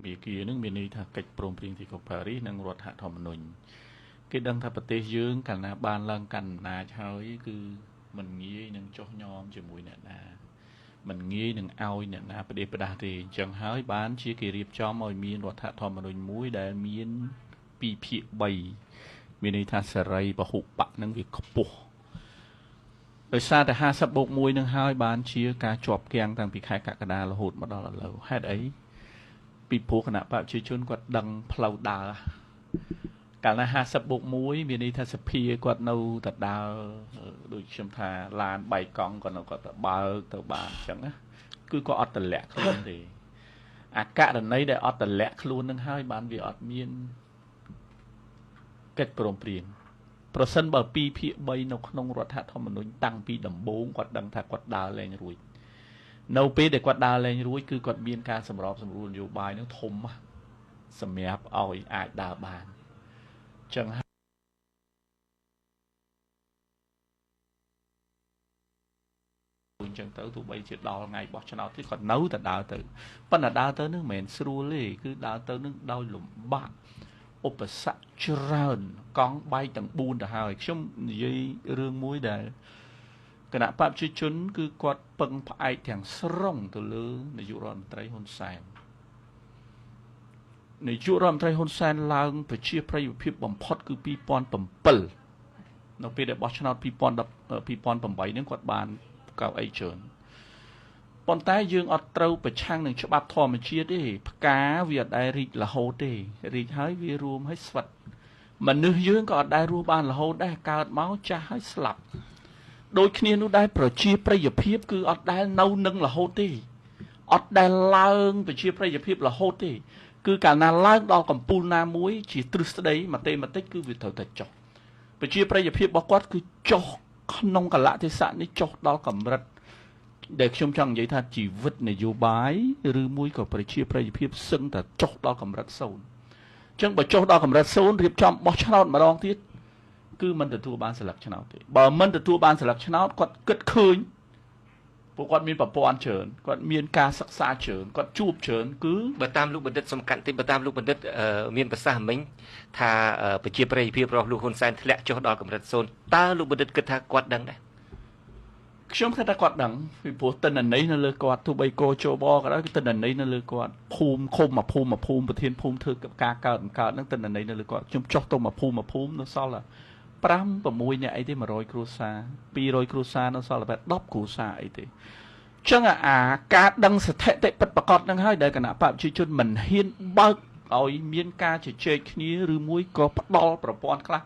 វាគីនឹងមានន័យថាកិច្ចព្រមព្រៀងទីក្រុងប៉ារីសនិងរដ្ឋធម្មនុញ្ញគេដឹងថាប្រទេសយើងកាលណាបានឡើងកាន់អំណាចហើយគឺមិនងាយនឹងចុះញោមជាមួយអ្នកណាមិនងាយនឹងឲ្យអ្នកណាប្រទេសផ្ដាស់ទេអញ្ចឹងហើយបានជាគេរៀបចំឲ្យមានរដ្ឋធម្មនុញ្ញមួយដែលមាន2ភាគ3មានន័យថាសេរីពហុបកនឹងវាខ្ពស់ដោយសារតែ50+1នឹងហើយបានជាការជាប់គាំងតាំងពីខែកក្កដារហូតមកដល់ឥឡូវហេតុអីពីព្រោះគណៈបព្វជិជនគាត់ដឹងផ្លូវដើរកាលណា50+1មានន័យថាសភាគាត់នៅតែដើរដូចខ្ញុំថាឡានបែកកង់គាត់នៅគាត់ទៅបើកទៅបានអញ្ចឹងណាគឺគាត់អត់តម្លាក់ខ្លួនទេអាករណីដែលអត់តម្លាក់ខ្លួននឹងហើយបានវាអត់មានកិច្ចព្រមព្រៀងប្រសិនបើ2ភាគ3នៅក្នុងរដ្ឋធម្មនុញ្ញតាំងពីដំបូងគាត់ដឹងថាគាត់ដើរលែងរួចនៅពេលដែលគាត់ដើរលែងរួចគឺគាត់មានការសម្របសម្រួលនយោបាយនឹងធំសម្រាប់ឲ្យអាចដើរបានអញ្ចឹងអញ្ចឹងទៅទោះបីជាដល់ថ្ងៃបោះឆ្នោតទៀតគាត់នៅតែដើរទៅប៉ុន្តែដើរទៅនឹងមិនមែនស្រួលទេគឺដើរទៅនឹងដោយលំបាកឧបសគ្គច្រើនកង់បែកទាំង4ទៅហើយខ្ញុំនិយាយរឿងមួយដែលគណៈបព្វជិជនគឺគាត់ពឹងផ្អែកទាំងស្រុងទៅលើនាយករដ្ឋមន្ត្រីហ៊ុនសែននាយករដ្ឋមន្ត្រីហ៊ុនសែនឡើងប្រជាប្រិយភាពបំផុតគឺ2007នៅពេលដែលបោះឆ្នោត2008ហ្នឹងគាត់បានកៅអីច្រើនប៉ុន្តែយើងអត់ត្រូវប្រឆាំងនឹងច្បាប់ធម្មជាតិទេផ្កាវាអត់ដែលរីករហូតទេរីកហើយវារួមឲ្យស្វិតមនុស្សយើងក៏អត់ដែលរស់បានរហូតដែរកើតមកចាស់ហើយស្លាប់ដូចគ្នានោះដែរប្រជាប្រិយភាពគឺអត់ដែលនៅនឹងរហូតទេអត់ដែលឡើងប្រជាប្រិយភាពរហូតទេគឺកាលណាឡើងដល់កំពូលណាមួយជាទ្រឹស្ដីមតិគឺវាត្រូវតែចុះប្រជាប្រិយភាពរបស់គាត់គឺចុះក្នុងកលៈទេសៈនេះចុះដល់កម្រិតដែលខ្ញុំចង់និយាយថាជីវិតនយោបាយឬមួយក៏ប្រជាប្រិយភាពសឹងតែចុះដល់កម្រិត0អញ្ចឹងបើចុះដល់កម្រិត0រៀបចំបោះឆ្នោតម្ដងទៀតគឺមិនទទួលបានសិលឹកឆ្នោតទេបើមិនទទួលបានសិលឹកឆ្នោតគាត់គិតឃើញពួកគាត់មានប្រព័ន្ធច្រើនគាត់មានការសិក្សាច្រើនគាត់ជួបច្រើនគឺបើតាមលោកបណ្ឌិតសំខាន់ទីបើតាមលោកបណ្ឌិតមានប្រសាសន៍មិញថាប្រជាប្រិយភាពរបស់លោកហ៊ុនសែនធ្លាក់ចុះដល់កម្រិត0តើលោកបណ្ឌិតគិតថាគាត់ដឹងដែរខ្ញុំគិតថាគាត់ដឹងពីព្រោះតិន្នន័យនៅលើគាត់ទោះបីកោជបក៏ដោយគឺតិន្នន័យនៅលើគាត់ភូមិឃុំភូមិប្រធានភូមិធ្វើការកើតហ្នឹងតិន្នន័យនៅលើគាត់ខ្ញុំចុះទៅមកភូមិនៅសល់5 6អ្នកអីទេ100គ្រួសារ200គ្រួសារនៅសល់តែ10គ្រួសារអីទេចឹងអាការដឹងស្ថិតិពិតប្រាកដហ្នឹងហើយដែលគណៈបព្វជិជនមិនហ៊ានបើកឲ្យមានការជជែកគ្នាឬមួយក៏ផ្ដល់ប្រព័ន្ធខ្លះ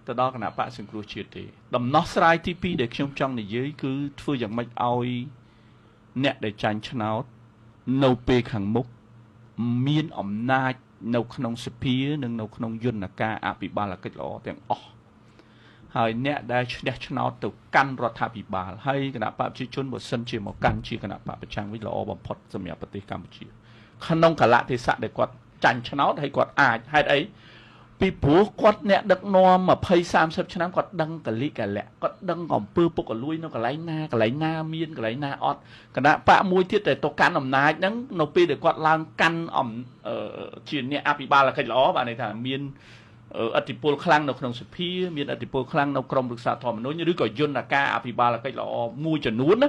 ទៅដល់គណៈបកសង្គ្រោះជាតិទេដំណោះស្រាយទី2ដែលខ្ញុំចង់និយាយគឺធ្វើយ៉ាងម៉េចឲ្យអ្នកដែលចាញ់ឆ្នោតនៅពេលខាងមុខមានអំណាចនៅក្នុងសភានិងនៅក្នុងយន្តការអភិបាលកិច្ចល្អទាំងអស់ហើយអ្នកដែលឈ្នះឆ្នោតទៅកាន់រដ្ឋាភិបាលហើយគណៈបព្វជិជនបើសិនជាមកកាន់ជាគណៈបកប្រឆាំងវិញល្អបំផុតសម្រាប់ប្រទេសកម្ពុជាក្នុងកលៈទេសៈដែលគាត់ចាញ់ឆ្នោតហើយគាត់អាចហេតុអីពីព្រោះគាត់អ្នកដឹកនាំ20 30ឆ្នាំគាត់ដឹងកលិកលៈគាត់ដឹងអំពើពុករលួយនៅកន្លែងណាមានកន្លែងណាអត់គណៈបកមួយទៀតដែលទៅកាន់អំណាចហ្នឹងនៅពេលដែលគាត់ឡើងកាន់ជាអ្នកអភិបាលកិច្ចល្អបាទន័យថាមានអធិពលខ្លាំងនៅក្នុងសភាមានអធិពលខ្លាំងនៅក្រមរក្សាធម្មនុញ្ញឬក៏យន្តការអភិបាលកិច្ចល្អមួយចំនួនណា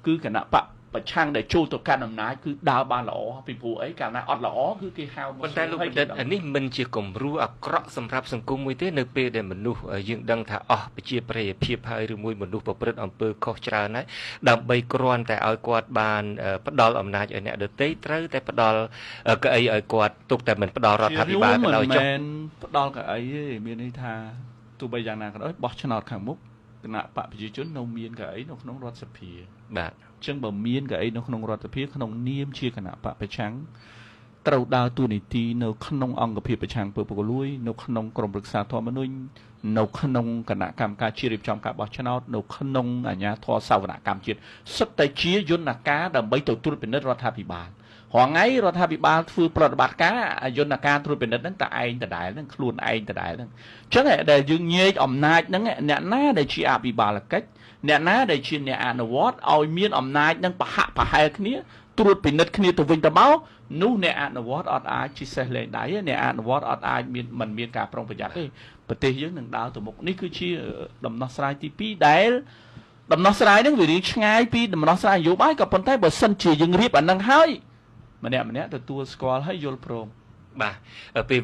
គឺគណៈបកប្រឆាំងដែលចូលទៅកាន់អំណាចគឺដើរបានល្អពីព្រោះអីកាលណាអត់ល្អគឺគេហៅមកប៉ុន្តែលោកបណ្ឌិតនេះមិនជាគំរូអាក្រក់សម្រាប់សង្គមមួយទេនៅពេលដែលមនុស្សយើងដឹងថាអស់ប្រជាប្រិយភាពហើយឬមួយមនុស្សប្រព្រឹត្តអំពើខុសច្រើនហើយដើម្បីគ្រាន់តែឲ្យគាត់បានផ្ដល់អំណាចឲ្យអ្នកដទៃត្រូវតែផ្ដល់កៅអីឲ្យគាត់ទុកតែមិនផ្ដល់រដ្ឋាភិបាលក៏ដោយចុះមិនផ្ដល់កៅអីទេមានន័យថាទោះបីយ៉ាងណាក៏ដោយបោះឆ្នោតខាងមុខគណៈបកប្រជាជននៅមានកៅអីនៅក្នុងរដ្ឋសភាបាទអញ្ចឹងបើមានកៅអីនៅក្នុងរដ្ឋសភាក្នុងនាមជាគណៈបកប្រឆាំងត្រូវដើរតួនាទីនៅក្នុងអង្គភាពប្រឆាំងពើពុករលួយនៅក្នុងក្រមរក្សាធម្មនុញ្ញនៅក្នុងគណៈកម្មការជាតិរៀបចំការបោះឆ្នោតនៅក្នុងអាជ្ញាធរសាវនកម្មជាតិសុទ្ធតែជាយន្តការដើម្បីទៅត្រួតពិនិត្យរដ្ឋាភិបាល រងៃរដ្ឋាភិបាលធ្វើប្រតិបត្តិការយន្តការត្រួតពិនិត្យហ្នឹងតែឯងដដែលហ្នឹងខ្លួនឯងដដែលហ្នឹងអញ្ចឹងដែលយើងញែកអំណាចហ្នឹងអ្នកណាដែលជាអភិបាលកិច្ចអ្នកណាដែលជាអ្នកអនុវត្តឲ្យមានអំណាចហ្នឹងប្រហាក់ប្រហែលគ្នាត្រួតពិនិត្យគ្នាទៅវិញទៅមកនោះអ្នកអនុវត្តអត់អាចជាសេះលែងដៃអ្នកអនុវត្តអត់អាចមានការប្រុងប្រយ័ត្នទេប្រទេសយើងនឹងដើរទៅមុខនេះគឺជាដំណោះស្រាយទី2ដែលដំណោះស្រាយហ្នឹងវារៀងឆ្ងាយពីដំណោះស្រាយនយោបាយក៏ប៉ុន្តែបើសិនជាយើងរៀបអាហ្នឹងហើយម្នាក់ទទួលស្គាល់ហើយយល់ព្រម បាទពេល